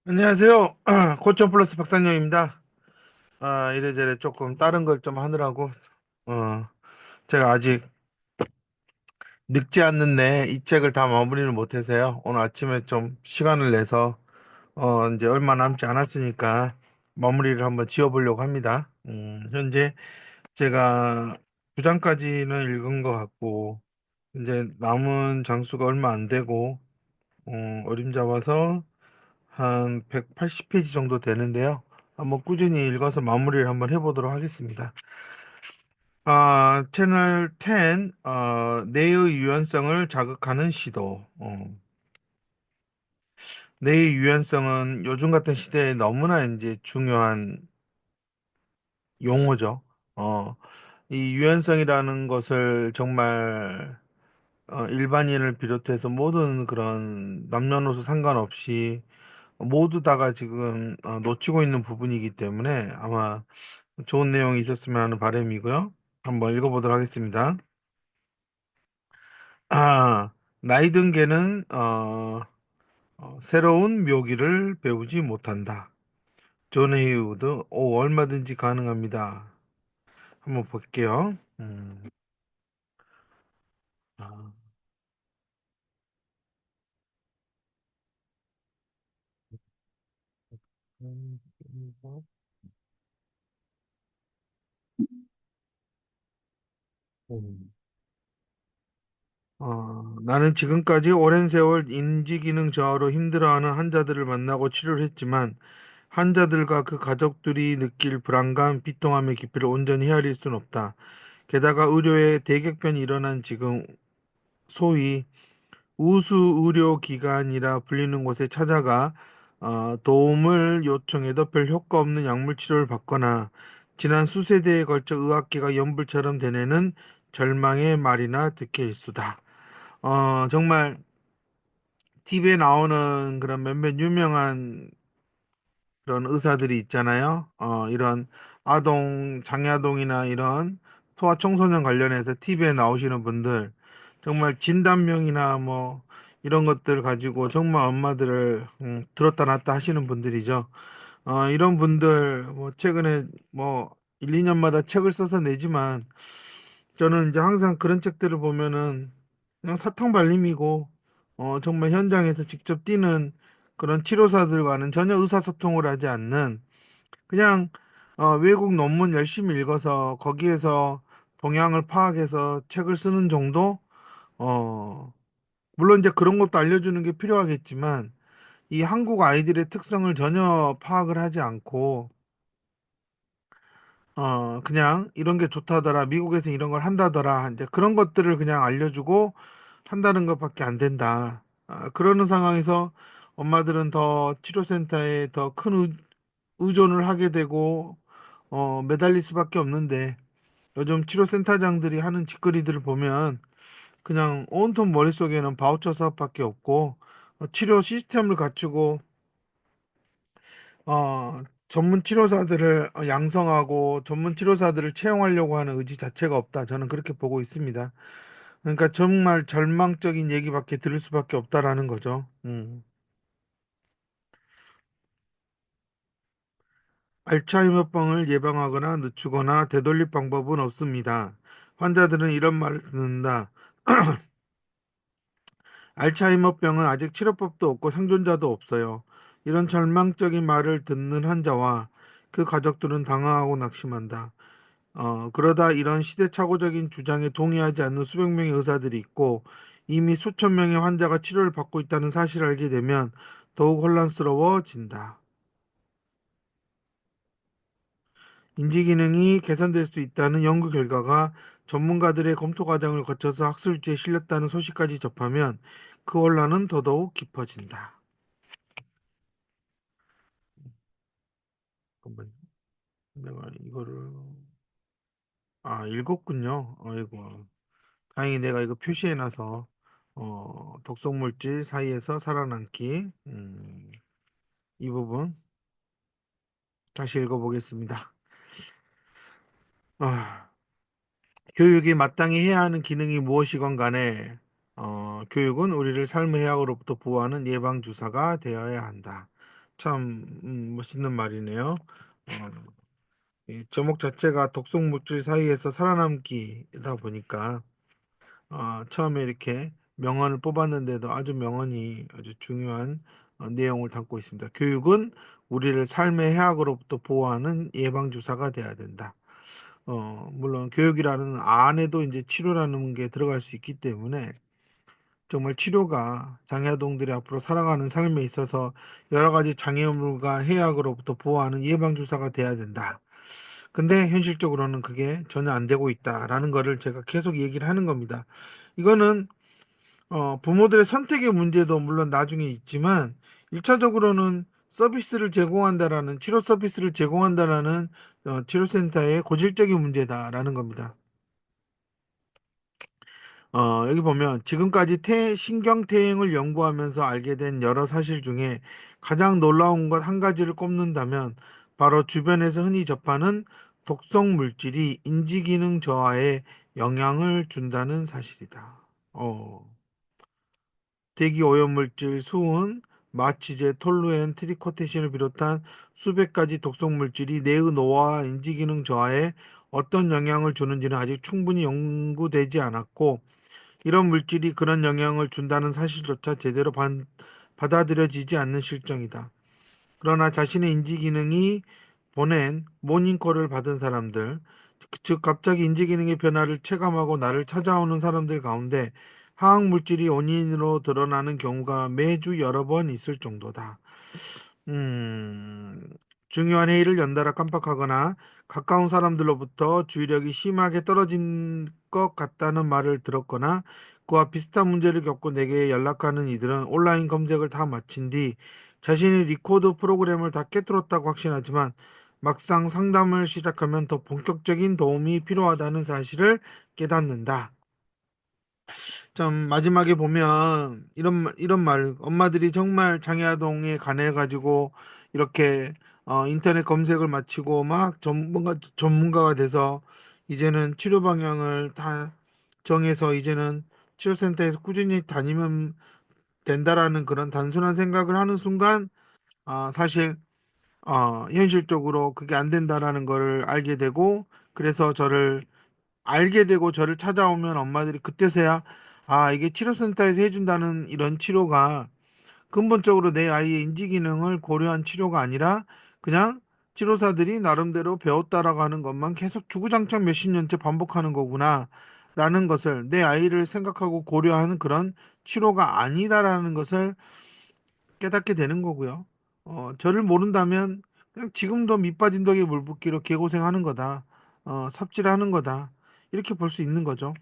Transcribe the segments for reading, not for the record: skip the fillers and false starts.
안녕하세요. 고점 플러스 박상영입니다. 이래저래 조금 다른 걸 좀 하느라고, 어, 제가 아직 늙지 않는데 이 책을 다 마무리를 못해서요. 오늘 아침에 좀 시간을 내서, 이제 얼마 남지 않았으니까 마무리를 한번 지어보려고 합니다. 현재 제가 9장까지는 읽은 것 같고, 이제 남은 장수가 얼마 안 되고, 어림잡아서 한 180페이지 정도 되는데요. 한번 꾸준히 읽어서 마무리를 한번 해보도록 하겠습니다. 채널 10, 뇌의 유연성을 자극하는 시도. 뇌의 유연성은 요즘 같은 시대에 너무나 이제 중요한 용어죠. 어, 이 유연성이라는 것을 정말 일반인을 비롯해서 모든 그런 남녀노소 상관없이 모두 다가 지금 놓치고 있는 부분이기 때문에 아마 좋은 내용이 있었으면 하는 바람이고요. 한번 읽어보도록 하겠습니다. 아, 나이 든 개는 새로운 묘기를 배우지 못한다. 존 헤이우드, 얼마든지 가능합니다. 한번 볼게요. 아, 음, 음. 나는 지금까지 오랜 세월 인지기능 저하로 힘들어하는 환자들을 만나고 치료를 했지만 환자들과 그 가족들이 느낄 불안감, 비통함의 깊이를 온전히 헤아릴 수는 없다. 게다가 의료의 대격변이 일어난 지금 소위 우수 의료기관이라 불리는 곳에 찾아가 도움을 요청해도 별 효과 없는 약물 치료를 받거나 지난 수세대에 걸쳐 의학계가 연불처럼 되뇌는 절망의 말이나 듣게 일수다. 정말 TV에 나오는 그런 몇몇 유명한 그런 의사들이 있잖아요. 이런 아동, 장야동이나 이런 소아 청소년 관련해서 TV에 나오시는 분들, 정말 진단명이나 뭐 이런 것들 가지고 정말 엄마들을 들었다 놨다 하시는 분들이죠. 이런 분들 뭐 최근에 뭐 1, 2년마다 책을 써서 내지만 저는 이제 항상 그런 책들을 보면은 그냥 사탕발림이고 정말 현장에서 직접 뛰는 그런 치료사들과는 전혀 의사소통을 하지 않는 그냥 외국 논문 열심히 읽어서 거기에서 동향을 파악해서 책을 쓰는 정도? 어, 물론 이제 그런 것도 알려주는 게 필요하겠지만 이 한국 아이들의 특성을 전혀 파악을 하지 않고 그냥 이런 게 좋다더라, 미국에서 이런 걸 한다더라, 이제 그런 것들을 그냥 알려주고 한다는 것밖에 안 된다. 그러는 상황에서 엄마들은 더 치료센터에 더 큰 의존을 하게 되고 매달릴 수밖에 없는데 요즘 치료센터장들이 하는 짓거리들을 보면 그냥 온통 머릿속에는 바우처 사업밖에 없고 치료 시스템을 갖추고 전문 치료사들을 양성하고 전문 치료사들을 채용하려고 하는 의지 자체가 없다. 저는 그렇게 보고 있습니다. 그러니까 정말 절망적인 얘기밖에 들을 수밖에 없다라는 거죠. 알츠하이머병을 예방하거나 늦추거나 되돌릴 방법은 없습니다. 환자들은 이런 말을 듣는다. 알츠하이머병은 아직 치료법도 없고 생존자도 없어요. 이런 절망적인 말을 듣는 환자와 그 가족들은 당황하고 낙심한다. 그러다 이런 시대착오적인 주장에 동의하지 않는 수백 명의 의사들이 있고 이미 수천 명의 환자가 치료를 받고 있다는 사실을 알게 되면 더욱 혼란스러워진다. 인지 기능이 개선될 수 있다는 연구 결과가 전문가들의 검토 과정을 거쳐서 학술지에 실렸다는 소식까지 접하면 그 혼란은 더더욱 깊어진다. 잠깐만요. 내가 이거를 읽었군요. 아이고. 다행히 내가 이거 표시해놔서 독성물질 사이에서 살아남기 이 부분 다시 읽어보겠습니다. 아, 교육이 마땅히 해야 하는 기능이 무엇이건 간에 교육은 우리를 삶의 해악으로부터 보호하는 예방주사가 되어야 한다. 참 멋있는 말이네요. 이 제목 자체가 독성 물질 사이에서 살아남기다 보니까 처음에 이렇게 명언을 뽑았는데도 아주 명언이 아주 중요한 내용을 담고 있습니다. 교육은 우리를 삶의 해악으로부터 보호하는 예방주사가 돼야 된다. 물론 교육이라는 안에도 이제 치료라는 게 들어갈 수 있기 때문에 정말 치료가 장애아동들이 앞으로 살아가는 삶에 있어서 여러 가지 장애물과 해악으로부터 보호하는 예방주사가 돼야 된다. 근데 현실적으로는 그게 전혀 안 되고 있다라는 거를 제가 계속 얘기를 하는 겁니다. 이거는 부모들의 선택의 문제도 물론 나중에 있지만 1차적으로는 서비스를 제공한다라는 치료 서비스를 제공한다라는 치료센터의 고질적인 문제다라는 겁니다. 여기 보면 지금까지 신경퇴행을 연구하면서 알게 된 여러 사실 중에 가장 놀라운 것 한 가지를 꼽는다면 바로 주변에서 흔히 접하는 독성 물질이 인지기능 저하에 영향을 준다는 사실이다. 대기 오염물질, 수은, 마취제, 톨루엔, 트리코테신을 비롯한 수백 가지 독성 물질이 뇌의 노화와 인지기능 저하에 어떤 영향을 주는지는 아직 충분히 연구되지 않았고 이런 물질이 그런 영향을 준다는 사실조차 제대로 받아들여지지 않는 실정이다. 그러나 자신의 인지 기능이 보낸 모닝콜을 받은 사람들, 즉 갑자기 인지 기능의 변화를 체감하고 나를 찾아오는 사람들 가운데 화학 물질이 원인으로 드러나는 경우가 매주 여러 번 있을 정도다. 음, 중요한 회의를 연달아 깜빡하거나 가까운 사람들로부터 주의력이 심하게 떨어진 것 같다는 말을 들었거나 그와 비슷한 문제를 겪고 내게 연락하는 이들은 온라인 검색을 다 마친 뒤 자신이 리코더 프로그램을 다 깨뜨렸다고 확신하지만 막상 상담을 시작하면 더 본격적인 도움이 필요하다는 사실을 깨닫는다. 참 마지막에 보면 이런 말 엄마들이 정말 장애아동에 관해 가지고 이렇게 인터넷 검색을 마치고 막 전문가가 돼서 이제는 치료 방향을 다 정해서 이제는 치료센터에서 꾸준히 다니면 된다라는 그런 단순한 생각을 하는 순간 사실 현실적으로 그게 안 된다라는 거를 알게 되고 그래서 저를 찾아오면 엄마들이 그때서야 이게 치료센터에서 해준다는 이런 치료가 근본적으로 내 아이의 인지 기능을 고려한 치료가 아니라 그냥 치료사들이 나름대로 배웠다라고 하는 것만 계속 주구장창 몇십 년째 반복하는 거구나 라는 것을 내 아이를 생각하고 고려하는 그런 치료가 아니다라는 것을 깨닫게 되는 거고요. 저를 모른다면 그냥 지금도 밑 빠진 덕에 물 붓기로 개고생하는 거다. 삽질하는 거다. 이렇게 볼 수 있는 거죠.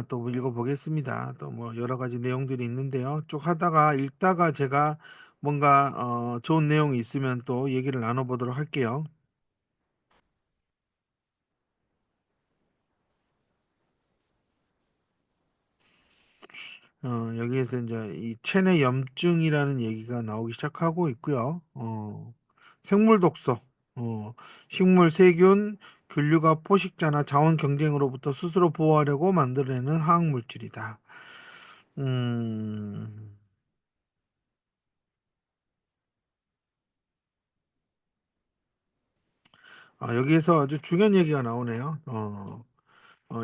또 읽어보겠습니다. 또 뭐 여러 가지 내용들이 있는데요. 쭉 하다가 읽다가 제가 뭔가 좋은 내용이 있으면 또 얘기를 나눠보도록 할게요. 여기에서 이제 이 체내 염증이라는 얘기가 나오기 시작하고 있고요. 생물 독소, 식물 세균, 균류가 포식자나 자원 경쟁으로부터 스스로 보호하려고 만들어내는 화학 물질이다. 음, 여기에서 아주 중요한 얘기가 나오네요.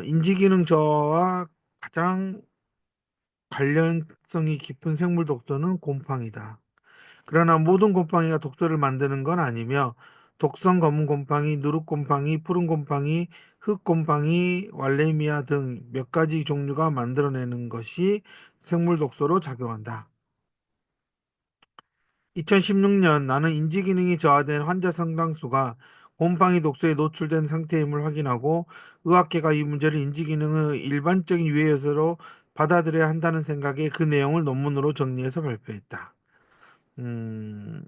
인지기능 저하와 가장 관련성이 깊은 생물 독소는 곰팡이다. 그러나 모든 곰팡이가 독소를 만드는 건 아니며 독성 검은 곰팡이, 누룩곰팡이, 푸른 곰팡이, 흙곰팡이, 왈레미아 등 몇 가지 종류가 만들어내는 것이 생물 독소로 작용한다. 2016년 나는 인지 기능이 저하된 환자 상당수가 곰팡이 독소에 노출된 상태임을 확인하고 의학계가 이 문제를 인지 기능의 일반적인 유해 요소로 받아들여야 한다는 생각에 그 내용을 논문으로 정리해서 발표했다. 음,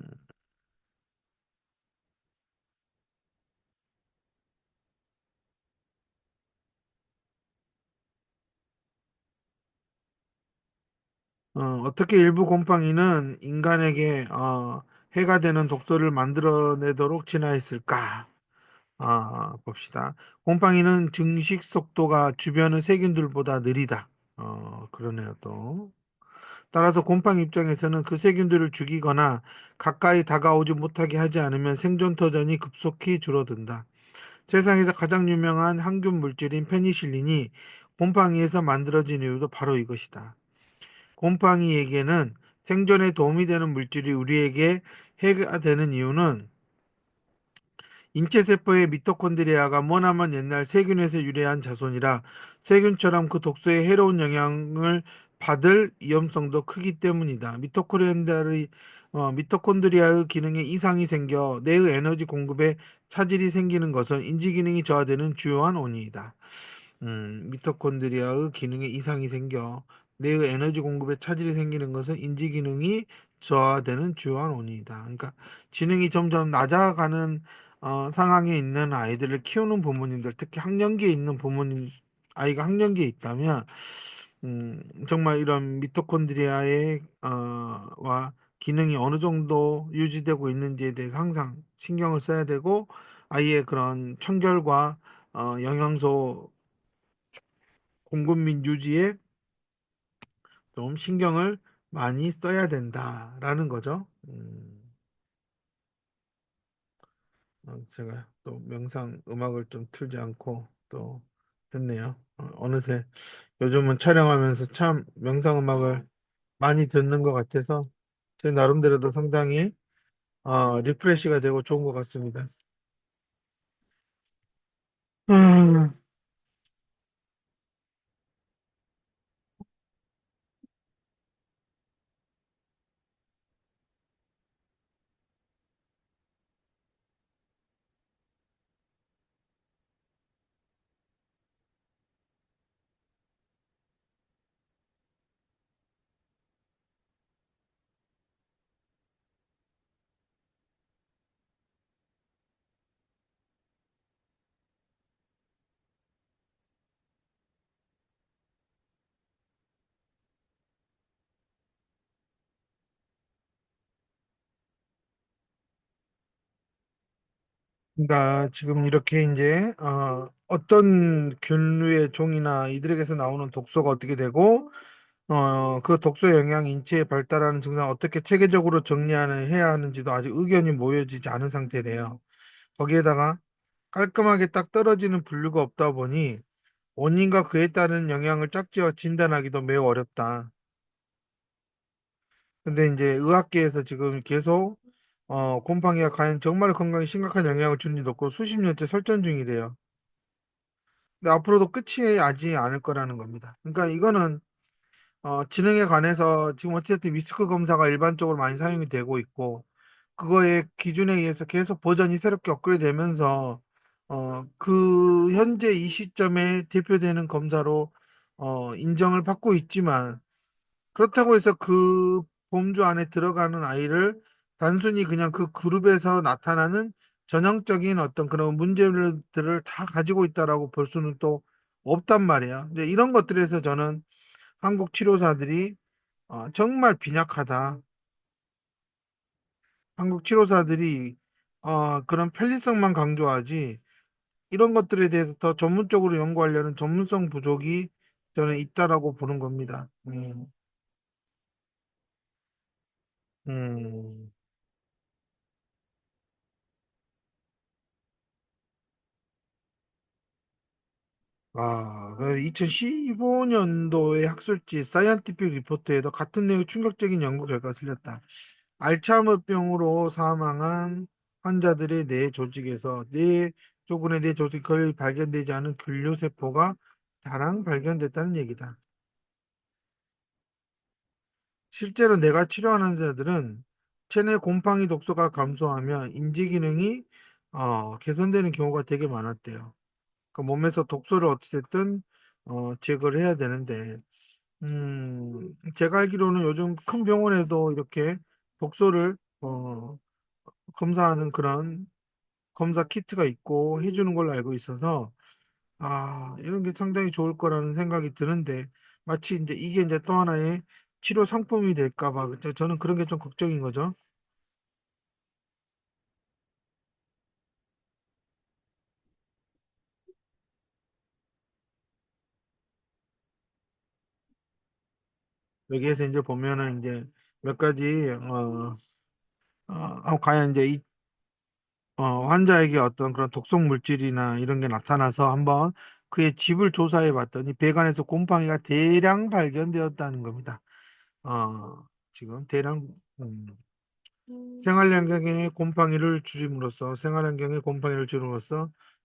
어떻게 일부 곰팡이는 인간에게 해가 되는 독소를 만들어내도록 진화했을까? 봅시다. 곰팡이는 증식 속도가 주변의 세균들보다 느리다. 그러네요, 또. 따라서 곰팡이 입장에서는 그 세균들을 죽이거나 가까이 다가오지 못하게 하지 않으면 생존 터전이 급속히 줄어든다. 세상에서 가장 유명한 항균 물질인 페니실린이 곰팡이에서 만들어진 이유도 바로 이것이다. 곰팡이에게는 생존에 도움이 되는 물질이 우리에게 해가 되는 이유는 인체세포의 미토콘드리아가 머나먼 옛날 세균에서 유래한 자손이라 세균처럼 그 독소의 해로운 영향을 받을 위험성도 크기 때문이다. 미토콘드리아의 기능에 이상이 생겨 뇌의 에너지 공급에 차질이 생기는 것은 인지 기능이 저하되는 주요한 원인이다. 미토콘드리아의 기능에 이상이 생겨 뇌의 에너지 공급에 차질이 생기는 것은 인지 기능이 저하되는 주요한 원인이다. 그러니까 지능이 점점 낮아가는 상황에 있는 아이들을 키우는 부모님들, 특히 학령기에 있는 부모님, 아이가 학령기에 있다면 정말 이런 미토콘드리아의 와 기능이 어느 정도 유지되고 있는지에 대해서 항상 신경을 써야 되고 아이의 그런 청결과 영양소 공급 및 유지에 좀 신경을 많이 써야 된다라는 거죠. 제가 또 명상 음악을 좀 틀지 않고 또 했네요. 어느새 요즘은 촬영하면서 참 명상 음악을 많이 듣는 것 같아서 제 나름대로도 상당히 리프레시가 되고 좋은 것 같습니다. 음, 그러니까 지금 이렇게 이제 어떤 균류의 종이나 이들에게서 나오는 독소가 어떻게 되고 그 독소의 영향이 인체에 발달하는 증상 어떻게 체계적으로 정리하는 해야 하는지도 아직 의견이 모여지지 않은 상태래요. 거기에다가 깔끔하게 딱 떨어지는 분류가 없다 보니 원인과 그에 따른 영향을 짝지어 진단하기도 매우 어렵다. 근데 이제 의학계에서 지금 계속 곰팡이가 과연 정말 건강에 심각한 영향을 주는지 놓고 수십 년째 설전 중이래요. 근데 앞으로도 끝이 나지 않을 거라는 겁니다. 그러니까 이거는 지능에 관해서 지금 어쨌든 리스크 검사가 일반적으로 많이 사용이 되고 있고 그거의 기준에 의해서 계속 버전이 새롭게 업그레이드 되면서 그 현재 이 시점에 대표되는 검사로 인정을 받고 있지만 그렇다고 해서 그 범주 안에 들어가는 아이를 단순히 그냥 그 그룹에서 나타나는 전형적인 어떤 그런 문제들을 다 가지고 있다라고 볼 수는 또 없단 말이야. 이제 이런 것들에서 저는 한국 치료사들이 정말 빈약하다. 한국 치료사들이 그런 편리성만 강조하지 이런 것들에 대해서 더 전문적으로 연구하려는 전문성 부족이 저는 있다라고 보는 겁니다. 음. 그래서 2015년도의 학술지 사이언티픽 리포트에도 같은 내용의 충격적인 연구 결과가 실렸다. 알츠하이머병으로 사망한 환자들의 뇌 조직에서 뇌 쪽근의 뇌 조직 거의 발견되지 않은 근류세포가 다량 발견됐다는 얘기다. 실제로 내가 치료한 환자들은 체내 곰팡이 독소가 감소하면 인지 기능이 개선되는 경우가 되게 많았대요. 그 몸에서 독소를 어찌됐든 제거를 해야 되는데 제가 알기로는 요즘 큰 병원에도 이렇게 독소를 검사하는 그런 검사 키트가 있고 해주는 걸로 알고 있어서 이런 게 상당히 좋을 거라는 생각이 드는데 마치 이제 이게 이제 또 하나의 치료 상품이 될까 봐 저는 그런 게 좀 걱정인 거죠. 여기에서 이제 보면은 이제 몇 가지 과연 이제 환자에게 어떤 그런 독성 물질이나 이런 게 나타나서 한번 그의 집을 조사해 봤더니 배관에서 곰팡이가 대량 발견되었다는 겁니다. 지금 대량 음, 생활환경의 곰팡이를 줄임으로써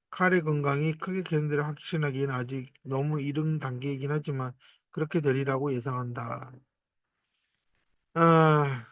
칼의 건강이 크게 개선되려 확신하기에는 아직 너무 이른 단계이긴 하지만 그렇게 되리라고 예상한다. 아,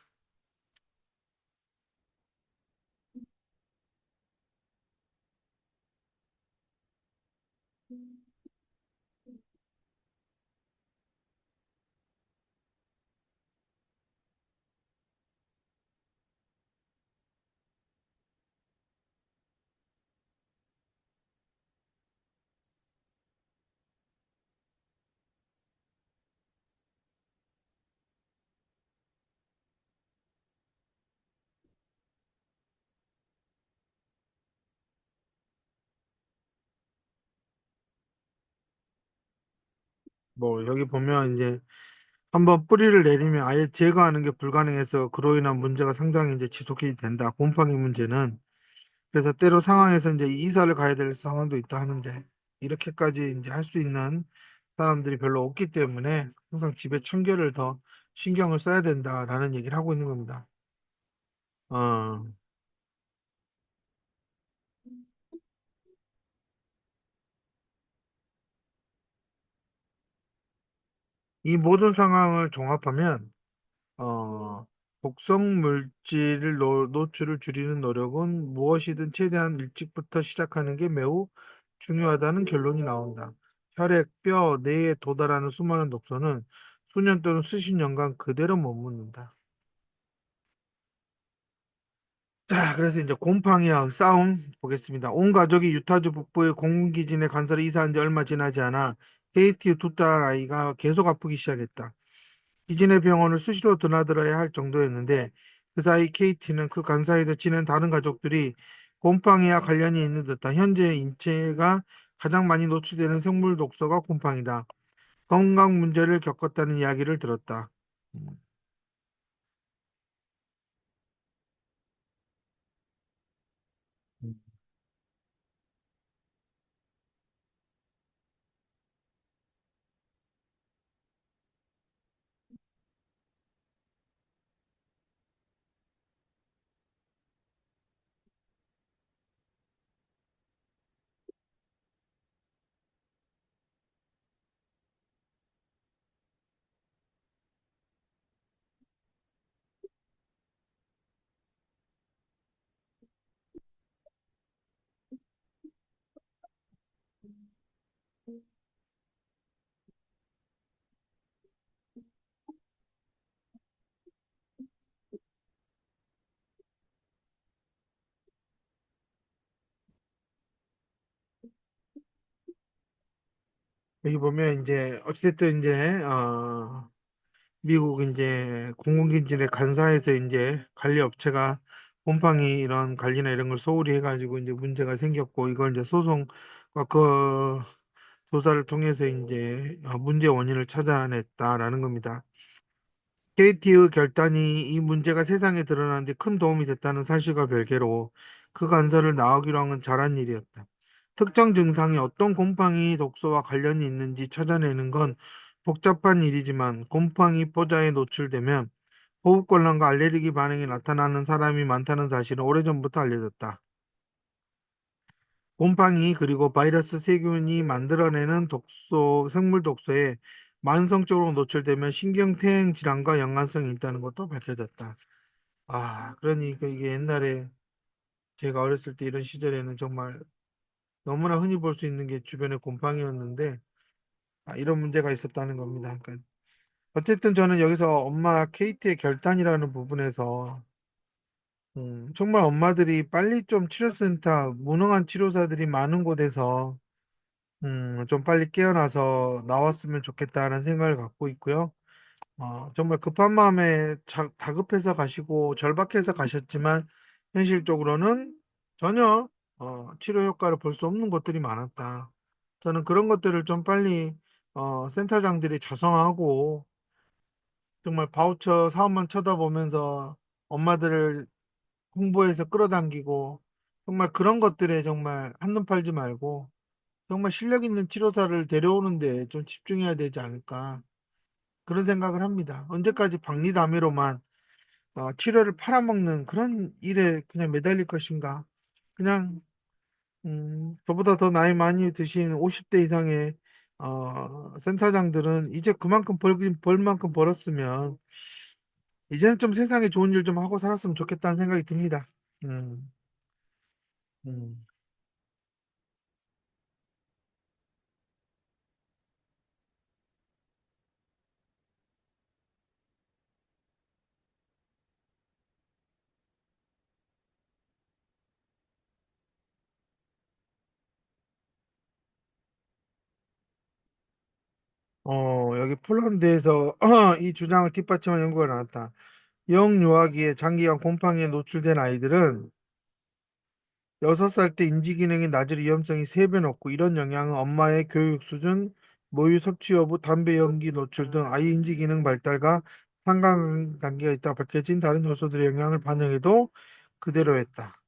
뭐 여기 보면 이제 한번 뿌리를 내리면 아예 제거하는 게 불가능해서 그로 인한 문제가 상당히 이제 지속이 된다. 곰팡이 문제는. 그래서 때로 상황에서 이제 이사를 가야 될 상황도 있다 하는데 이렇게까지 이제 할 수 있는 사람들이 별로 없기 때문에 항상 집에 청결을 더 신경을 써야 된다라는 얘기를 하고 있는 겁니다. 어, 이 모든 상황을 종합하면 독성 물질을 노출을 줄이는 노력은 무엇이든 최대한 일찍부터 시작하는 게 매우 중요하다는 결론이 나온다. 혈액, 뼈, 뇌에 도달하는 수많은 독소는 수년 또는 수십 년간 그대로 머무른다. 자, 그래서 이제 곰팡이와 싸움 보겠습니다. 온 가족이 유타주 북부의 공기진에 간설에 이사한 지 얼마 지나지 않아 KT 두 딸 아이가 계속 아프기 시작했다. 기진의 병원을 수시로 드나들어야 할 정도였는데 그 사이 KT는 그 간사이에서 지낸 다른 가족들이 곰팡이와 관련이 있는 듯한 현재 인체가 가장 많이 노출되는 생물 독소가 곰팡이다. 건강 문제를 겪었다는 이야기를 들었다. 음, 음. 여기 보면 이제 어찌됐든 이제 미국 이제 공공기관의 간사에서 이제 관리 업체가 곰팡이 이런 관리나 이런 걸 소홀히 해가지고 이제 문제가 생겼고 이걸 이제 소송과 그 조사를 통해서 이제 문제 원인을 찾아냈다라는 겁니다. KT의 결단이 이 문제가 세상에 드러나는데 큰 도움이 됐다는 사실과 별개로 그 간서를 나오기로 한 건 잘한 일이었다. 특정 증상이 어떤 곰팡이 독소와 관련이 있는지 찾아내는 건 복잡한 일이지만 곰팡이 포자에 노출되면 호흡곤란과 알레르기 반응이 나타나는 사람이 많다는 사실은 오래전부터 알려졌다. 곰팡이 그리고 바이러스 세균이 만들어내는 독소, 생물 독소에 만성적으로 노출되면 신경퇴행 질환과 연관성이 있다는 것도 밝혀졌다. 그러니까 이게 옛날에 제가 어렸을 때 이런 시절에는 정말 너무나 흔히 볼 수 있는 게 주변에 곰팡이였는데 이런 문제가 있었다는 겁니다. 그러니까 어쨌든 저는 여기서 엄마 케이트의 결단이라는 부분에서 정말 엄마들이 빨리 좀 치료센터, 무능한 치료사들이 많은 곳에서 좀 빨리 깨어나서 나왔으면 좋겠다는 생각을 갖고 있고요. 정말 급한 마음에 다급해서 가시고 절박해서 가셨지만 현실적으로는 전혀 치료 효과를 볼 수 없는 것들이 많았다. 저는 그런 것들을 좀 빨리 센터장들이 자성하고 정말 바우처 사업만 쳐다보면서 엄마들을 홍보해서 끌어당기고 정말 그런 것들에 정말 한눈 팔지 말고 정말 실력 있는 치료사를 데려오는데 좀 집중해야 되지 않을까 그런 생각을 합니다. 언제까지 박리담회로만 치료를 팔아먹는 그런 일에 그냥 매달릴 것인가? 그냥 저보다 더 나이 많이 드신 50대 이상의 센터장들은 이제 그만큼 벌 만큼 벌었으면 이제는 좀 세상에 좋은 일 좀 하고 살았으면 좋겠다는 생각이 듭니다. 음, 음. 여기 폴란드에서 이 주장을 뒷받침한 연구가 나왔다. 영유아기에 장기간 곰팡이에 노출된 아이들은 6살 때 인지 기능이 낮을 위험성이 3배 높고 이런 영향은 엄마의 교육 수준, 모유 섭취 여부, 담배 연기 노출 등 아이 인지 기능 발달과 상관관계가 있다고 밝혀진 다른 요소들의 영향을 반영해도 그대로였다.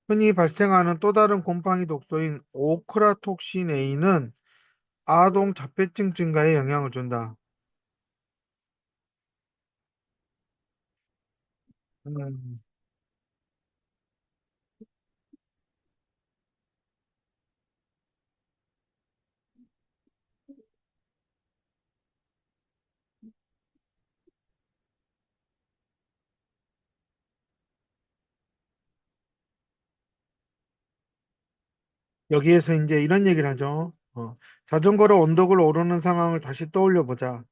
흔히 발생하는 또 다른 곰팡이 독소인 오크라톡신 A는 아동 자폐증 증가에 영향을 준다. 음, 여기에서 이제 이런 얘기를 하죠. 자전거로 언덕을 오르는 상황을 다시 떠올려 보자.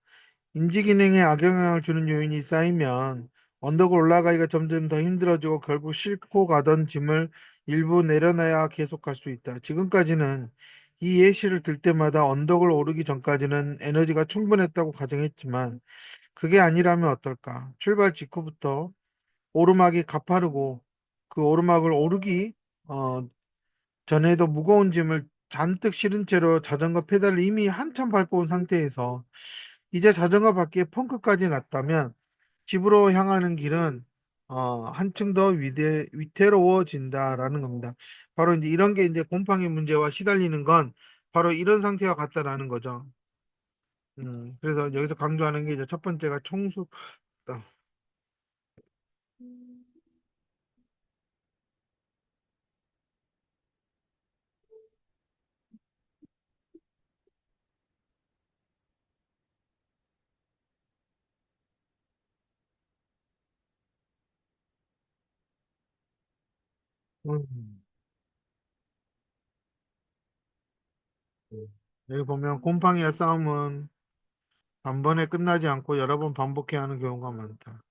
인지 기능에 악영향을 주는 요인이 쌓이면 언덕을 올라가기가 점점 더 힘들어지고 결국 싣고 가던 짐을 일부 내려놔야 계속할 수 있다. 지금까지는 이 예시를 들 때마다 언덕을 오르기 전까지는 에너지가 충분했다고 가정했지만 그게 아니라면 어떨까? 출발 직후부터 오르막이 가파르고 그 오르막을 오르기 어, 전에도 무거운 짐을 잔뜩 실은 채로 자전거 페달을 이미 한참 밟고 온 상태에서 이제 자전거 바퀴에 펑크까지 났다면 집으로 향하는 길은 한층 더 위태로워진다라는 겁니다. 바로 이제 이런 게 이제 곰팡이 문제와 시달리는 건 바로 이런 상태와 같다라는 거죠. 그래서 여기서 강조하는 게 이제 첫 번째가 청소. 음, 여기 보면 곰팡이와 싸움은 단번에 끝나지 않고 여러 번 반복해야 하는 경우가 많다.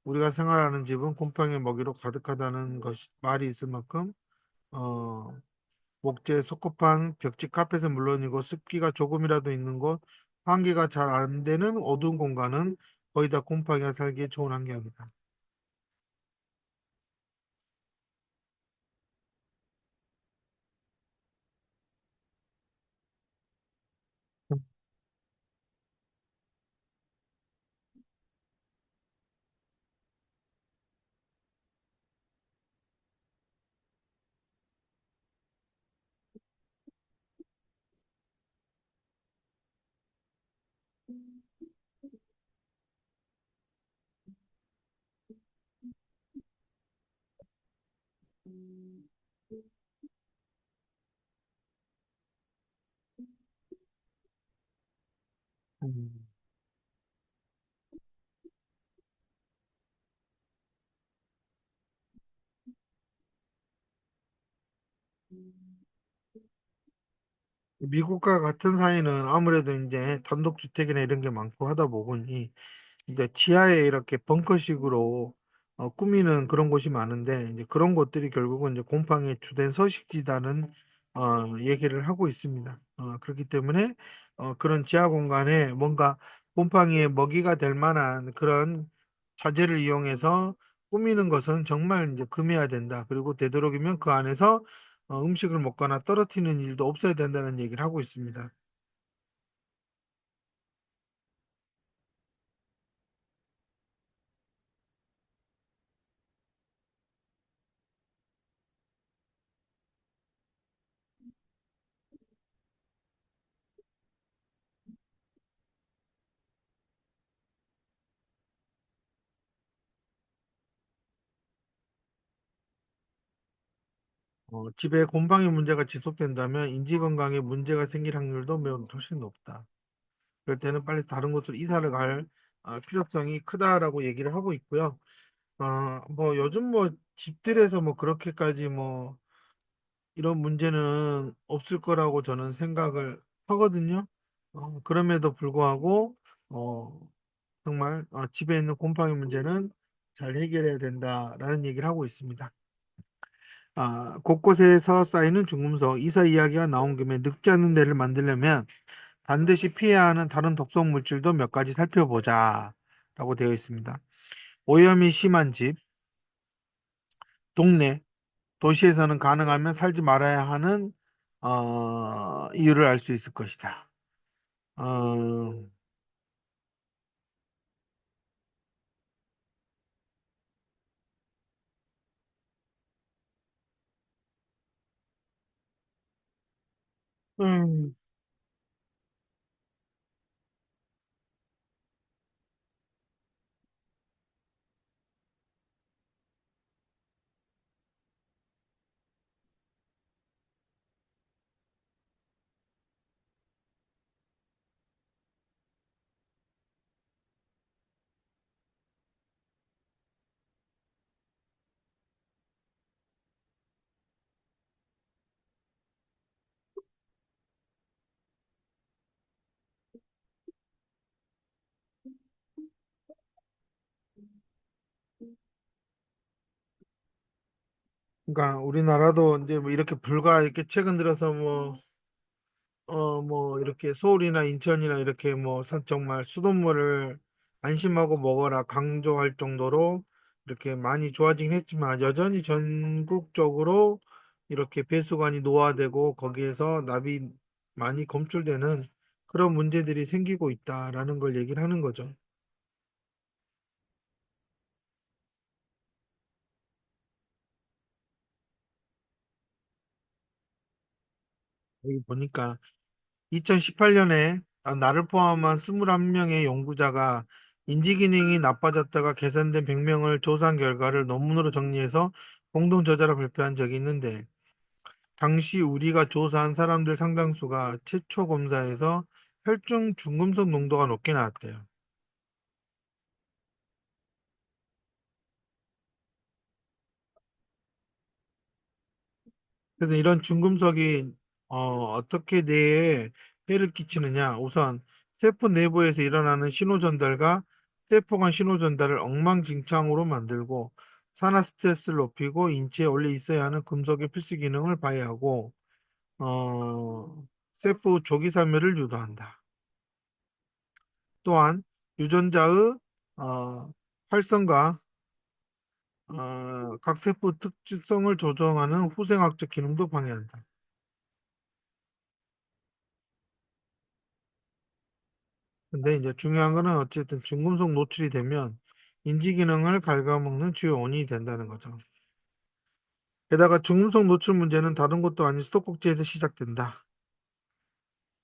우리가 생활하는 집은 곰팡이 먹이로 가득하다는 것이 말이 있을 만큼 어, 목재에 속곱한 벽지 카펫은 물론이고 습기가 조금이라도 있는 곳, 환기가 잘 안 되는 어두운 공간은 거의 다 곰팡이가 살기에 좋은 환경이다. 음. 미국과 같은 사회는 아무래도 이제 단독주택이나 이런 게 많고 하다 보니 이제 지하에 이렇게 벙커식으로 꾸미는 그런 곳이 많은데 이제 그런 곳들이 결국은 이제 곰팡이의 주된 서식지다는 얘기를 하고 있습니다. 그렇기 때문에 그런 지하 공간에 뭔가 곰팡이의 먹이가 될 만한 그런 자재를 이용해서 꾸미는 것은 정말 이제 금해야 된다. 그리고 되도록이면 그 안에서 음식을 먹거나 떨어뜨리는 일도 없어야 된다는 얘기를 하고 있습니다. 집에 곰팡이 문제가 지속된다면 인지 건강에 문제가 생길 확률도 매우 훨씬 높다. 그럴 때는 빨리 다른 곳으로 이사를 갈 필요성이 크다라고 얘기를 하고 있고요. 뭐 요즘 뭐 집들에서 뭐 그렇게까지 뭐 이런 문제는 없을 거라고 저는 생각을 하거든요. 그럼에도 불구하고 어, 정말 집에 있는 곰팡이 문제는 잘 해결해야 된다라는 얘기를 하고 있습니다. 곳곳에서 쌓이는 중금속, 이사 이야기가 나온 김에 늙지 않는 데를 만들려면 반드시 피해야 하는 다른 독성 물질도 몇 가지 살펴보자. 라고 되어 있습니다. 오염이 심한 집, 동네, 도시에서는 가능하면 살지 말아야 하는 이유를 알 수 있을 것이다. 어, 음, 그러니까 우리나라도 이제 뭐 이렇게 불과 이렇게 최근 들어서 뭐 이렇게 서울이나 인천이나 이렇게 뭐 정말 수돗물을 안심하고 먹어라 강조할 정도로 이렇게 많이 좋아지긴 했지만 여전히 전국적으로 이렇게 배수관이 노화되고 거기에서 납이 많이 검출되는 그런 문제들이 생기고 있다라는 걸 얘기를 하는 거죠. 여기 보니까 2018년에 나를 포함한 21명의 연구자가 인지 기능이 나빠졌다가 개선된 100명을 조사한 결과를 논문으로 정리해서 공동 저자로 발표한 적이 있는데 당시 우리가 조사한 사람들 상당수가 최초 검사에서 혈중 중금속 농도가 높게 나왔대요. 그래서 이런 중금속이 어떻게 뇌에 해를 끼치느냐? 우선 세포 내부에서 일어나는 신호 전달과 세포 간 신호 전달을 엉망진창으로 만들고 산화 스트레스를 높이고 인체에 원래 있어야 하는 금속의 필수 기능을 방해하고 세포 조기사멸을 유도한다. 또한 유전자의 활성과 각 세포 특징성을 조정하는 후생학적 기능도 방해한다. 근데 이제 중요한 거는 어쨌든 중금속 노출이 되면 인지 기능을 갉아먹는 주요 원인이 된다는 거죠. 게다가 중금속 노출 문제는 다른 것도 아닌 수도꼭지에서 시작된다.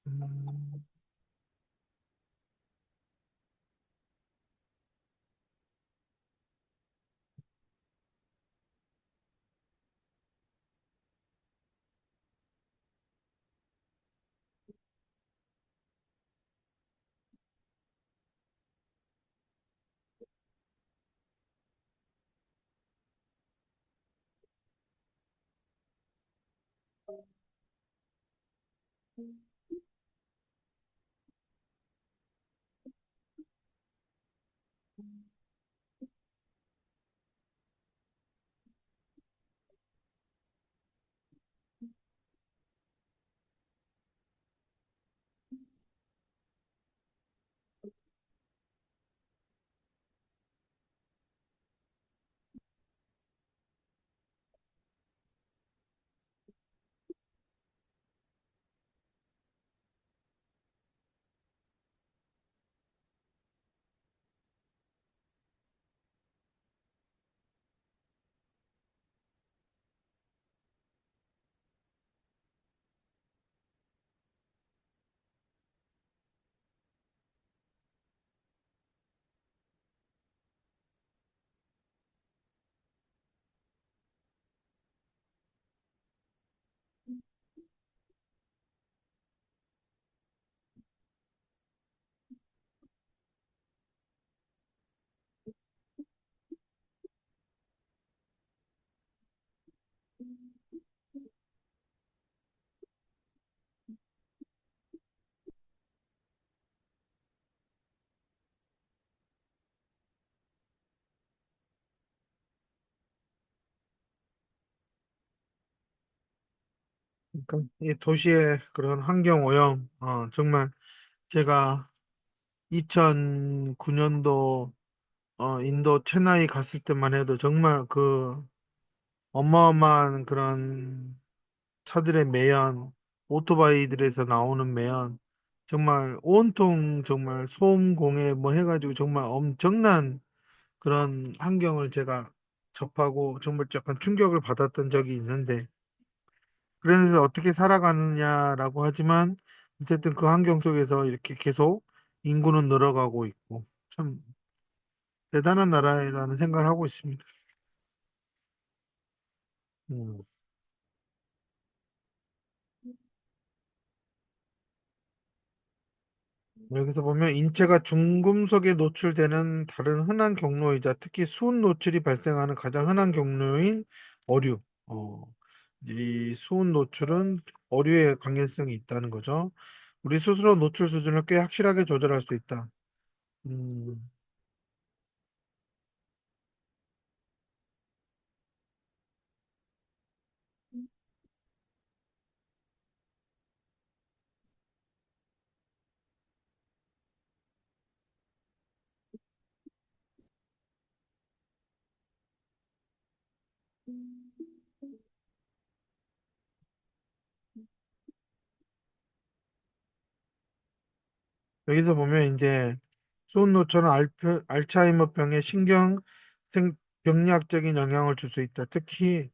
음, 그러니까 이 도시의 그런 환경 오염, 정말 제가 2009년도 인도 체나이 갔을 때만 해도 정말 그 어마어마한 그런 차들의 매연, 오토바이들에서 나오는 매연, 정말 온통 정말 소음 공해 뭐 해가지고 정말 엄청난 그런 환경을 제가 접하고 정말 약간 충격을 받았던 적이 있는데, 그래서 어떻게 살아가느냐라고 하지만 어쨌든 그 환경 속에서 이렇게 계속 인구는 늘어가고 있고 참 대단한 나라라는 생각을 하고 있습니다. 음. 여기서 보면 인체가 중금속에 노출되는 다른 흔한 경로이자 특히 수은 노출이 발생하는 가장 흔한 경로인 어류. 어, 이 수은 노출은 어류에 관계성이 있다는 거죠. 우리 스스로 노출 수준을 꽤 확실하게 조절할 수 있다. 음, 여기서 보면 이제 수은 노출은 알츠하이머병의 병리학적인 영향을 줄 수 있다. 특히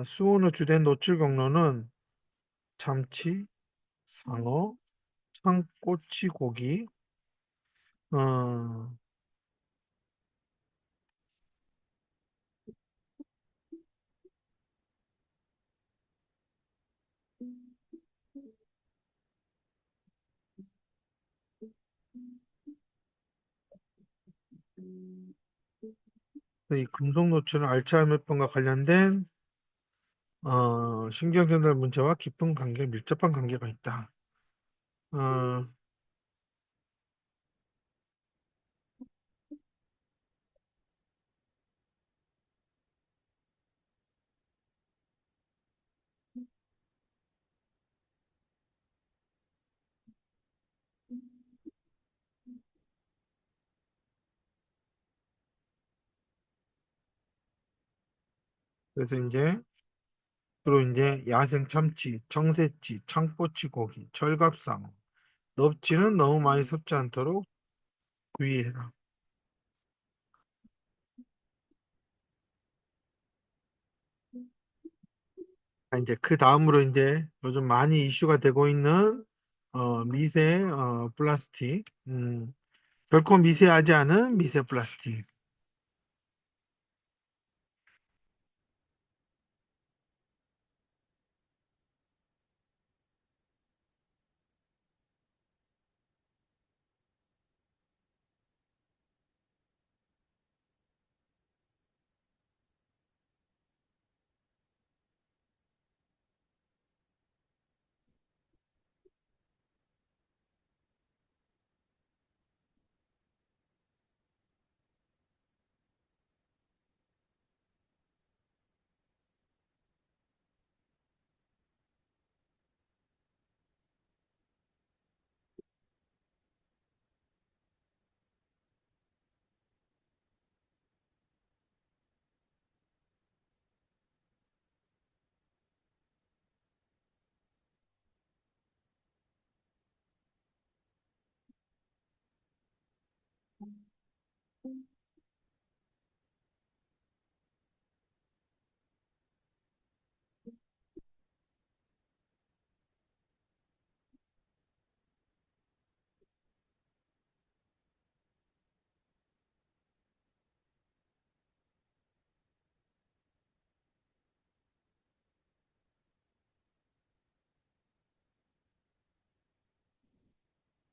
수은의 주된 노출 경로는 참치, 상어, 창꼬치 고기, 어, 이 금속 노출은 알츠하이머병과 관련된 신경전달 문제와 깊은 관계, 밀접한 관계가 있다. 어, 그래서 이제 주로 이제 야생 참치, 청새치, 창꼬치 고기, 철갑상, 넙치는 너무 많이 섭지 않도록 주의해라. 이제 그 다음으로 이제 요즘 많이 이슈가 되고 있는 미세 플라스틱, 결코 미세하지 않은 미세 플라스틱.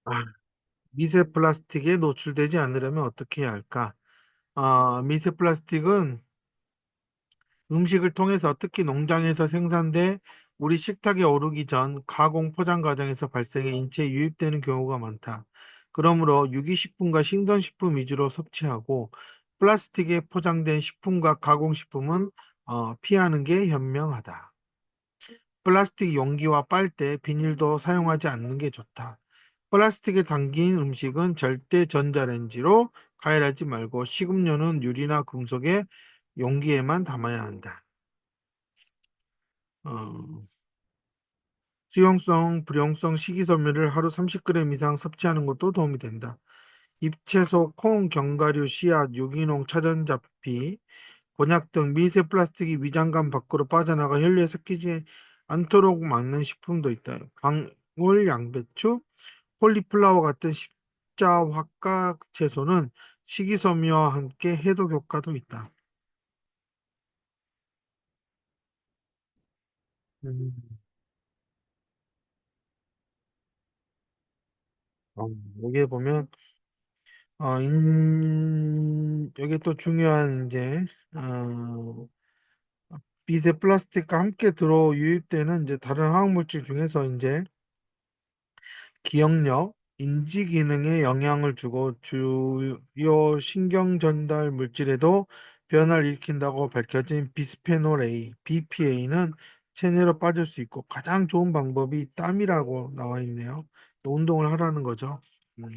아, 미세 플라스틱에 노출되지 않으려면 어떻게 해야 할까? 미세 플라스틱은 음식을 통해서 특히 농장에서 생산돼 우리 식탁에 오르기 전 가공 포장 과정에서 발생해 인체에 유입되는 경우가 많다. 그러므로 유기식품과 신선식품 위주로 섭취하고 플라스틱에 포장된 식품과 가공식품은 피하는 게 현명하다. 플라스틱 용기와 빨대, 비닐도 사용하지 않는 게 좋다. 플라스틱에 담긴 음식은 절대 전자레인지로 가열하지 말고 식음료는 유리나 금속의 용기에만 담아야 한다. 어, 수용성, 불용성 식이섬유를 하루 30g 이상 섭취하는 것도 도움이 된다. 잎채소, 콩, 견과류, 씨앗, 유기농, 차전자피, 곤약 등 미세 플라스틱이 위장관 밖으로 빠져나가 혈류에 섞이지 않도록 막는 식품도 있다. 방울, 양배추, 콜리플라워 같은 십자화과 채소는 식이섬유와 함께 해독 효과도 있다. 음, 어, 여기에 보면 여기 또 중요한 이제 미세 플라스틱과 함께 들어 유입되는 이제 다른 화학물질 중에서 이제 기억력, 인지 기능에 영향을 주고 주요 신경 전달 물질에도 변화를 일으킨다고 밝혀진 비스페놀 A, BPA는 체내로 빠질 수 있고 가장 좋은 방법이 땀이라고 나와 있네요. 운동을 하라는 거죠. 음.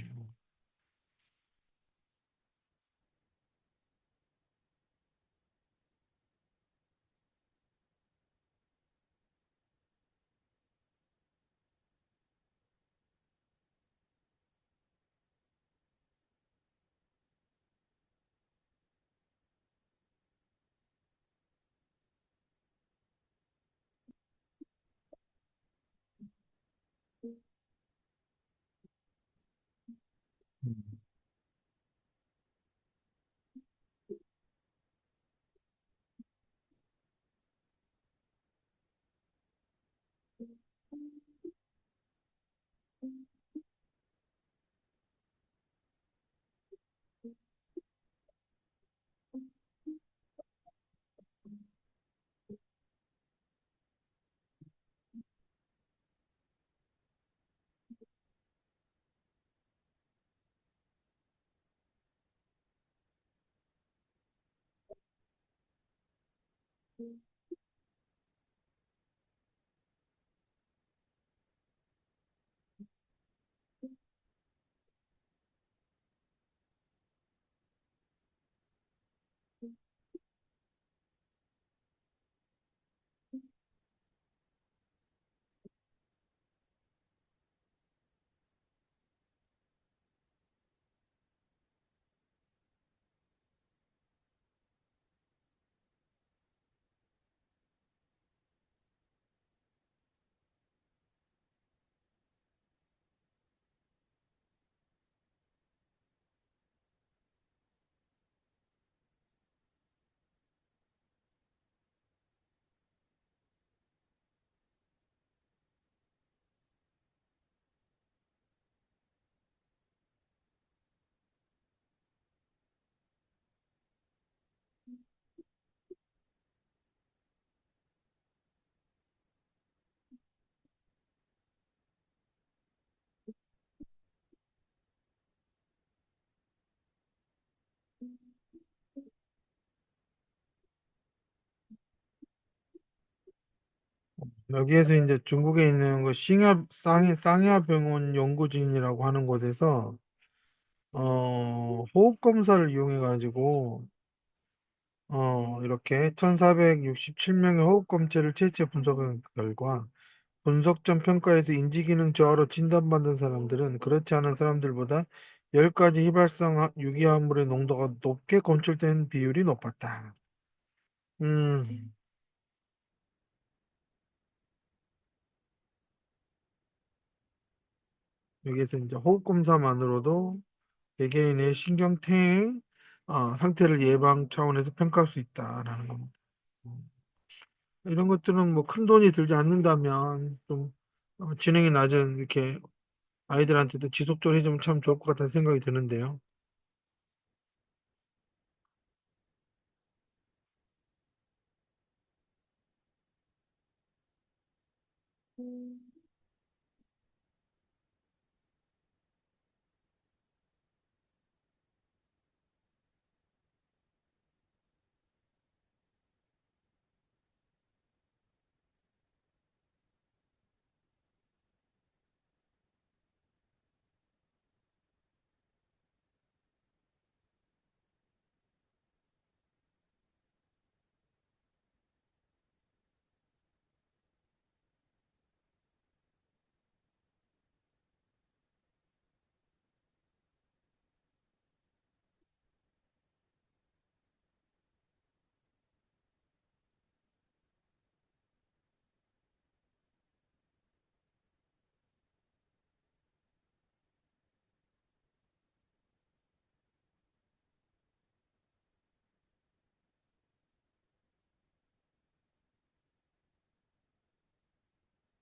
여기에서 이제 중국에 있는 그 쌍야 병원 연구진이라고 하는 곳에서 호흡 검사를 이용해 가지고 이렇게 1467명의 호흡 검체를 채취 분석한 결과 분석전 평가에서 인지기능 저하로 진단받은 사람들은 그렇지 않은 사람들보다 10가지 휘발성 유기화합물의 농도가 높게 검출된 비율이 높았다. 음, 여기에서 이제 호흡 검사만으로도 개개인의 신경퇴행 상태를 예방 차원에서 평가할 수 있다라는 겁니다. 음, 이런 것들은 뭐 큰 돈이 들지 않는다면 좀 진행이 낮은 이렇게 아이들한테도 지속적으로 해주면 참 좋을 것 같다는 생각이 드는데요.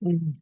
음.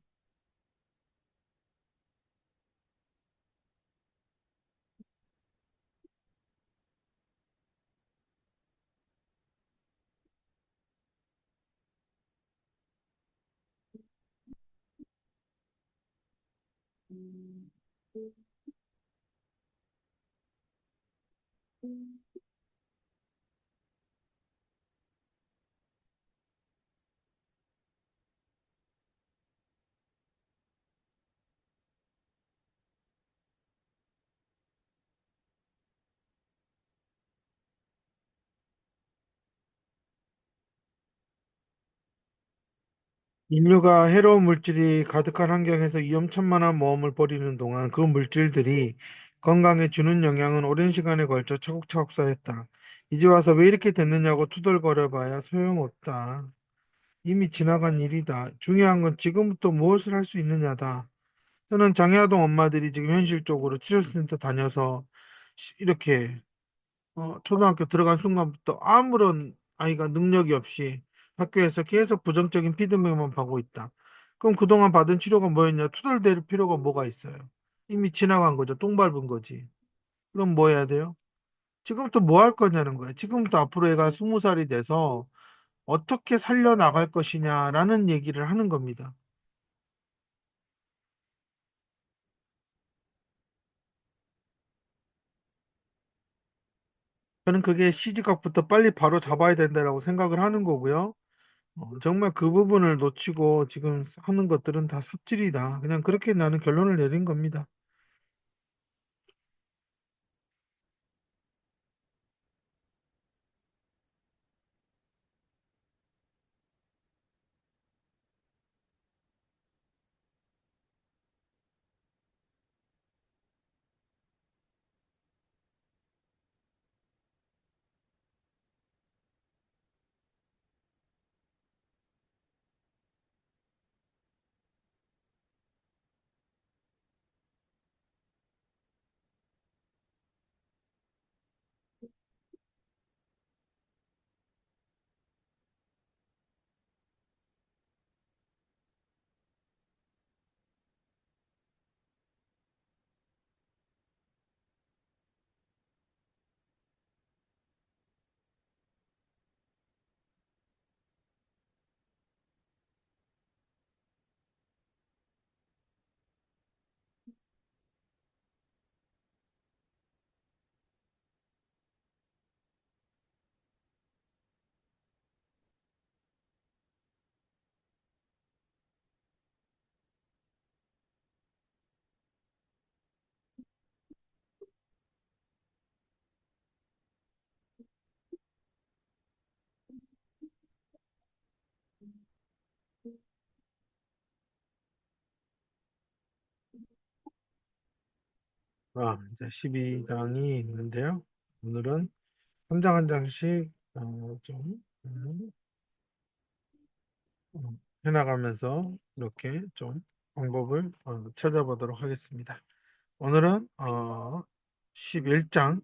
인류가 해로운 물질이 가득한 환경에서 위험천만한 모험을 벌이는 동안 그 물질들이 건강에 주는 영향은 오랜 시간에 걸쳐 차곡차곡 쌓였다. 이제 와서 왜 이렇게 됐느냐고 투덜거려 봐야 소용없다. 이미 지나간 일이다. 중요한 건 지금부터 무엇을 할 수 있느냐다. 저는 장애아동 엄마들이 지금 현실적으로 치료센터 다녀서 이렇게 초등학교 들어간 순간부터 아무런 아이가 능력이 없이 학교에서 계속 부정적인 피드백만 받고 있다. 그럼 그동안 받은 치료가 뭐였냐? 투덜댈 필요가 뭐가 있어요? 이미 지나간 거죠. 똥 밟은 거지. 그럼 뭐 해야 돼요? 지금부터 뭐 할 거냐는 거예요. 지금부터 앞으로 애가 20살이 돼서 어떻게 살려나갈 것이냐라는 얘기를 하는 겁니다. 저는 그게 시지각부터 빨리 바로 잡아야 된다라고 생각을 하는 거고요. 정말 그 부분을 놓치고 지금 하는 것들은 다 삽질이다. 그냥 그렇게 나는 결론을 내린 겁니다. 이제 12강이 있는데요. 오늘은 한 장 한 장씩 좀 해나가면서 이렇게 좀 방법을 찾아보도록 하겠습니다. 오늘은 11장